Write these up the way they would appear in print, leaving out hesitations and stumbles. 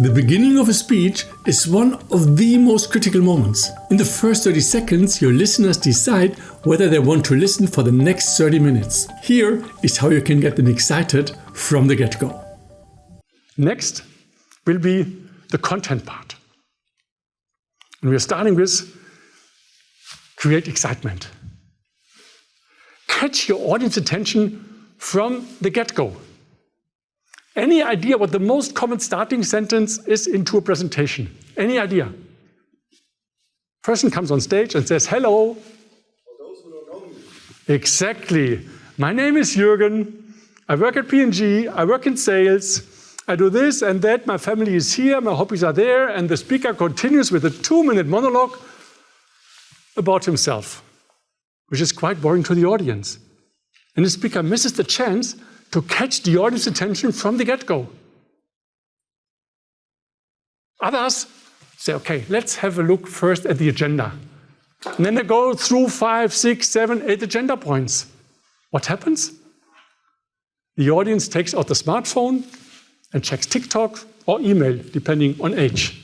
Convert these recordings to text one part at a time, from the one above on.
The beginning of a speech is one of the most critical moments. In the first 30 seconds, your listeners decide whether they want to listen for the next 30 minutes. Here is how you can get them excited from the get-go. Next will be the content part. And we are starting with create excitement. Catch your audience attention from the get-go. Any idea what the most common starting sentence is into a presentation? Any idea? Person comes on stage and says, hello. For those who don't know me. Exactly. My name is Jürgen. I work at P&G. I work in sales. I do this and that. My family is here. My hobbies are there. And the speaker continues with a 2-minute monologue about himself, which is quite boring to the audience. And the speaker misses the chance to catch the audience attention from the get-go. Others say, okay, let's have a look first at the agenda. And then they go through 5, 6, 7, 8 agenda points. What happens? The audience takes out the smartphone and checks TikTok or email, depending on age.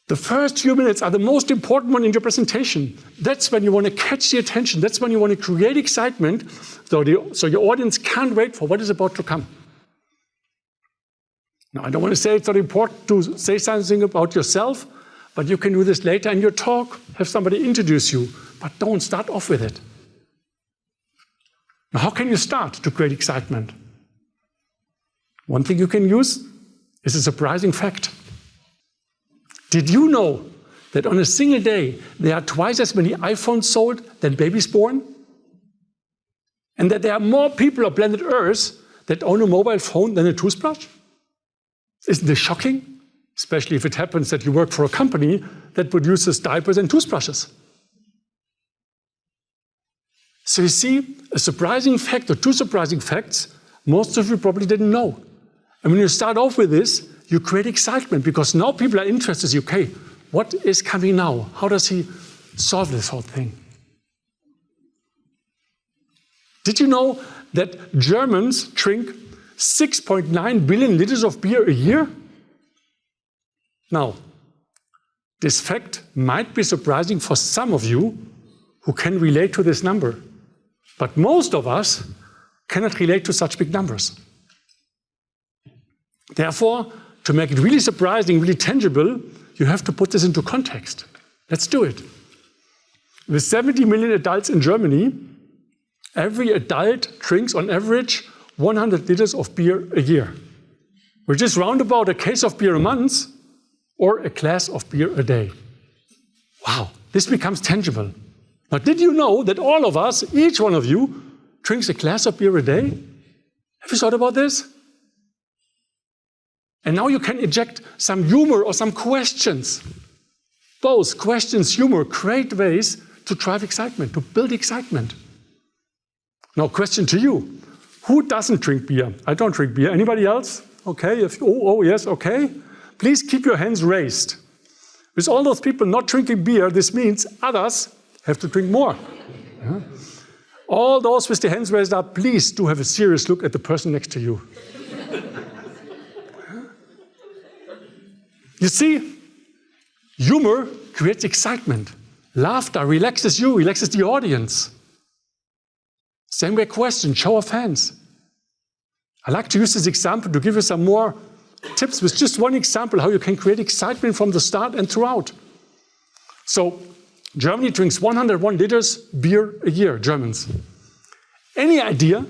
The first few minutes are the most important one in your presentation. That's when you want to catch the attention. That's when you want to create excitement, so your audience can't wait for what is about to come. Now, I don't want to say it's not important to say something about yourself, but you can do this later in your talk, have somebody introduce you, but don't start off with it. Now, how can you start to create excitement? One thing you can use is a surprising fact. Did you know that on a single day, there are twice as many iPhones sold than babies born? And that there are more people on planet Earth that own a mobile phone than a toothbrush? Isn't this shocking? Especially if it happens that you work for a company that produces diapers and toothbrushes. So you see, a surprising fact or two surprising facts, most of you probably didn't know. And when you start off with this, you create excitement because now people are interested. Okay, what is coming now? How does he solve this whole thing? Did you know that Germans drink 6.9 billion liters of beer a year? Now, this fact might be surprising for some of you who can relate to this number, but most of us cannot relate to such big numbers. Therefore, to make it really surprising, really tangible, you have to put this into context. Let's do it. With 70 million adults in Germany, every adult drinks on average 100 liters of beer a year, which is round about a case of beer a month or a glass of beer a day. Wow, this becomes tangible. Now, did you know that all of us, each one of you, drinks a glass of beer a day? Have you thought about this? And now you can inject some humor or some questions. Both questions, humor, great ways to drive excitement, to build excitement. Now, question to you. Who doesn't drink beer? I don't drink beer. Anybody else? Okay. Yes, okay. Please keep your hands raised. With all those people not drinking beer, this means others have to drink more. Yeah. All those with the hands raised up, please do have a serious look at the person next to you. You see, humor creates excitement. Laughter relaxes you, relaxes the audience. Same way question, show of hands. I like to use this example to give you some more tips with just one example how you can create excitement from the start and throughout. So, Germany drinks 101 liters beer a year, Germans. Any idea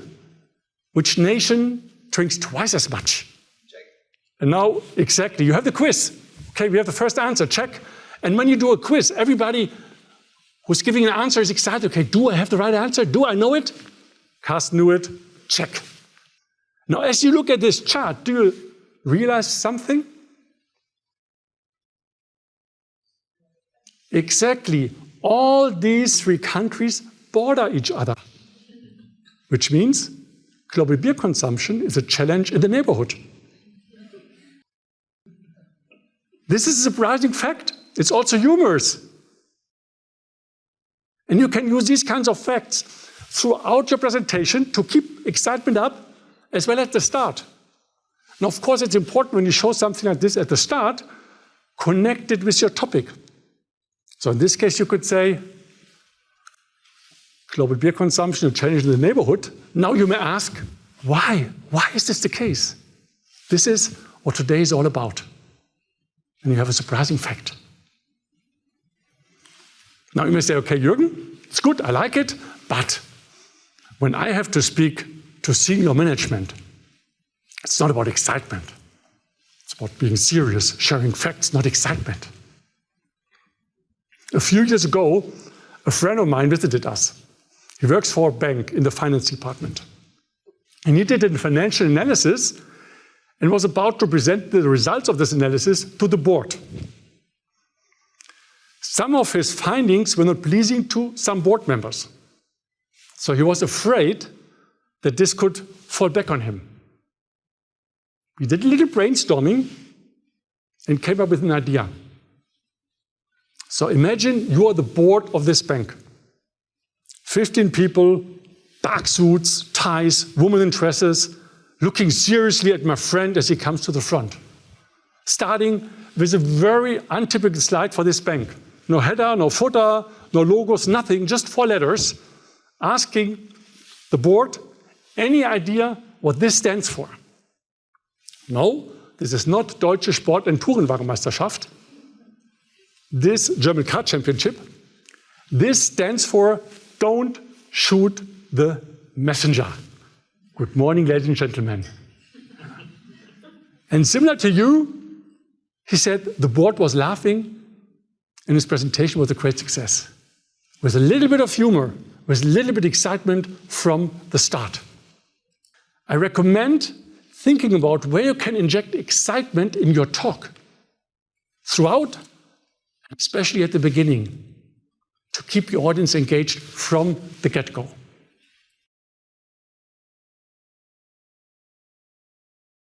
which nation drinks twice as much? And now, exactly, you have the quiz. Okay, we have the first answer, check. And when you do a quiz, everybody who's giving an answer is excited. Okay, do I have the right answer? Do I know it? Carsten knew it, check. Now, as you look at this chart, do you realize something? Exactly, all these 3 countries border each other, which means global beer consumption is a challenge in the neighborhood. This is a surprising fact. It's also humorous. And you can use these kinds of facts throughout your presentation to keep excitement up as well at the start. And of course, it's important when you show something like this at the start, connect it with your topic. So in this case, you could say, global beer consumption, a challenge in the neighborhood. Now you may ask, why? Why is this the case? This is what today is all about. And you have a surprising fact. Now you may say, okay, Jürgen, it's good, I like it, but when I have to speak to senior management, it's not about excitement. It's about being serious, sharing facts, not excitement. A few years ago, a friend of mine visited us. He works for a bank in the finance department. And he did a financial analysis and was about to present the results of this analysis to the board. Some of his findings were not pleasing to some board members. So he was afraid that this could fall back on him. We did a little brainstorming and came up with an idea. So imagine you are the board of this bank. 15 people, dark suits, ties, women in dresses, looking seriously at my friend as he comes to the front. Starting with a very untypical slide for this bank. No header, no footer, no logos, nothing, just 4 letters, asking the board, any idea what this stands for? No, this is not Deutsche Sport- und Tourenwagenmeisterschaft. This German car championship. This stands for don't shoot the messenger. Good morning, ladies and gentlemen. And similar to you, he said the board was laughing and his presentation was a great success. With a little bit of humor, with a little bit of excitement from the start. I recommend thinking about where you can inject excitement in your talk throughout, especially at the beginning, to keep your audience engaged from the get-go.